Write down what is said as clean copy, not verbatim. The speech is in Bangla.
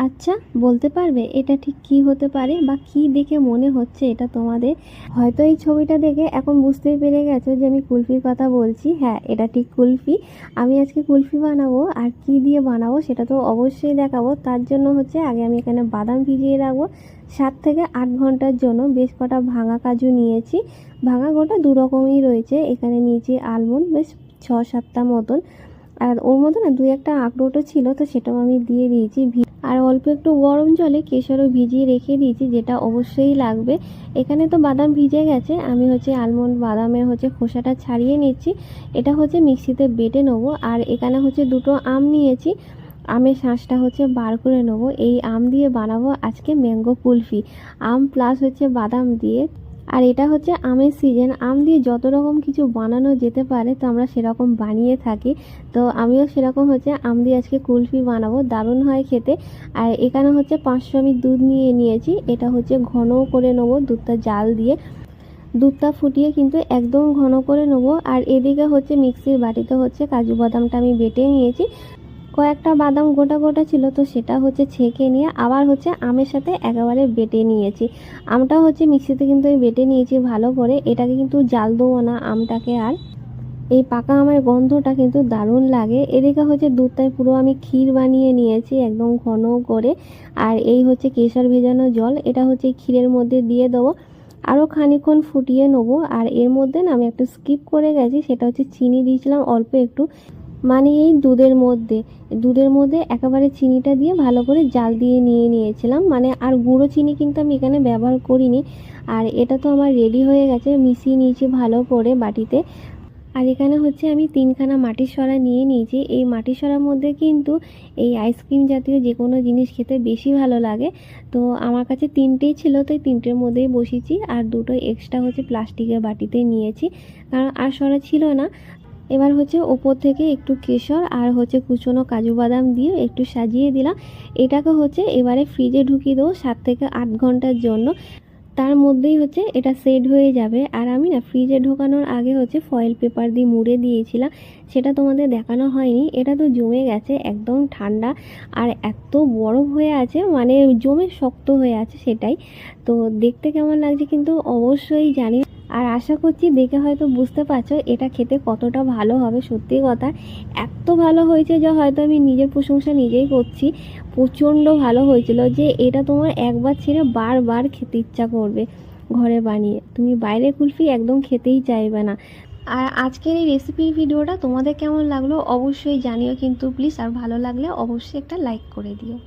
আচ্ছা, বলতে পারবে এটা ঠিক কী হতে পারে বা কী দেখে মনে হচ্ছে এটা তোমাদের? হয়তো এই ছবিটা দেখে এখন বুঝতেই পেরে গেছো যে আমি কুলফির কথা বলছি। হ্যাঁ, এটা ঠিক কুলফি। আমি আজকে কুলফি বানাবো, আর কী দিয়ে বানাবো সেটা তো অবশ্যই দেখাবো। তার জন্য হচ্ছে আগে আমি এখানে বাদাম ভিজিয়ে রাখবো 7 থেকে 8 ঘন্টার জন্য। বেশ কটা ভাঙা কাজু নিয়েছি, ভাঙা গোটা দু রকমই রয়েছে। এখানে নিয়েছি আলমন্ড বেশ 6-7টা মতন, আর ওর মধ্যে না 2-1টা আখরোটও ছিল, তো সেটাও আমি দিয়ে দিয়েছি। আর অল্প একটু গরম জলে কেশরও ভিজিয়ে রেখে দিয়েছি, যেটা অবশ্যই লাগবে। এখানে তো বাদাম ভিজে গেছে, আমি হচ্ছে আলমন্ড বাদামের হচ্ছে খোসাটা ছাড়িয়ে নিচ্ছি। এটা হচ্ছে মিক্সিতে বেটে নেবো। আর এখানে হচ্ছে দুটো আম নিয়েছি, আমের শাঁসটা হচ্ছে বার করে নেবো। এই আম দিয়ে বানাবো আজকে ম্যাঙ্গো কুলফি, আম প্লাস হচ্ছে বাদাম দিয়ে। আর এটা হচ্ছে আমের সিজন, আম দিয়ে যত রকম কিছু বানানো যেতে পারে তো আমরা সেরকম বানিয়ে থাকি। তো আমিও সেরকম হচ্ছে আম দিয়ে আজকে কুলফি বানাবো, দারুণ হয় খেতে। আর এখানে হচ্ছে 500 আমি দুধ নিয়ে নিয়েছি, এটা হচ্ছে ঘন করে নেবো দুধটা জাল দিয়ে। দুধটা ফুটিয়ে কিন্তু একদম ঘন করে নেবো। আর এদিকে হচ্ছে মিক্সির বাটিতে হচ্ছে কাজু বাদামটা আমি বেটে নিয়েছি। কয়েকটা বাদাম গোটা গোটা ছিল, তো সেটা হচ্ছে ছেঁকে নিয়ে আবার হচ্ছে আমের সাথে একেবারে বেটে নিয়েছি। আমটা হচ্ছে মিক্সিতে কিন্তু আমি বেটে নিয়েছি ভালো করে, এটাকে কিন্তু জাল দেবো না আমটাকে। আর এই পাকা আমের গন্ধটা কিন্তু দারুণ লাগে। এদিকে হচ্ছে দুধটায় পুরো আমি ক্ষীর বানিয়ে নিয়েছি একদম ঘন করে। আর এই হচ্ছে কেশর ভেজানো জল, এটা হচ্ছে ক্ষীরের মধ্যে দিয়ে দেবো, আরও খানিকক্ষণ ফুটিয়ে নেবো। আর এর মধ্যে না আমি একটু স্কিপ করে গেছি, সেটা হচ্ছে চিনি দিয়েছিলাম অল্প একটু, মানে এই দুধের মধ্যে একেবারে চিনিটা দিয়ে ভালো করে জাল দিয়ে নিয়েছিলাম। মানে আর গুঁড়ো চিনি কিন্তু আমি এখানে ব্যবহার করিনি। আর এটা তো আমার রেডি হয়ে গেছে, মিশিয়ে নিয়েছি ভালো করে বাটিতে। আর এখানে হচ্ছে আমি 3খানা মাটির সরা নিয়ে নিয়েছি। এই মাটির সরার মধ্যে কিন্তু এই আইসক্রিম জাতীয় যে কোনো জিনিস খেতে বেশি ভালো লাগে। তো আমার কাছে 3টেই ছিল, তো এই 3টের মধ্যেই বসিয়েছি। আর দুটো এক্সট্রা হচ্ছে প্লাস্টিকের বাটিতে নিয়েছি, কারণ আর সরা ছিল না। এবার হচ্ছে ওপর থেকে একটু কেশর আর হচ্ছে কুচনো কাজু বাদাম দিয়ে একটু সাজিয়ে দিলাম। এটাকে হচ্ছে এবারে ফ্রিজে ঢুকিয়ে দেবো 7 থেকে 8 ঘন্টার জন্য। তার মধ্যেই হচ্ছে এটা সেট হয়ে যাবে। আর আমি না ফ্রিজে ঢোকানোর আগে হচ্ছে ফয়েল পেপার দিয়ে মুড়ে দিয়েছিলাম, সেটা তোমাদের দেখানো হয়নি। এটা তো জমে গেছে একদম ঠান্ডা, আর এত বরফ হয়ে আছে, মানে জমে শক্ত হয়ে আছে সেটাই। তো দেখতে কেমন লাগছে কিন্তু অবশ্যই জানি। আর আশা করছি দেখে হয়তো বুঝতে পারছো এটা খেতে কতটা ভালো হবে। সত্যি কথা, এত ভালো হয়েছে যে হয়তো আমি নিজের প্রশংসা নিজেই করছি। প্রচণ্ড ভালো হয়েছিল, যে এটা তোমার একবার ছেড়ে বারবার খেতে ইচ্ছা করবে। ঘরে বানিয়ে তুমি বাইরে কুলফি একদম খেতেই চাইবে না। আর আজকের এই রেসিপির ভিডিওটা তোমাদের কেমন লাগলো অবশ্যই জানিও কিন্তু প্লিজ। আর ভালো লাগলে অবশ্যই একটা লাইক করে দিও।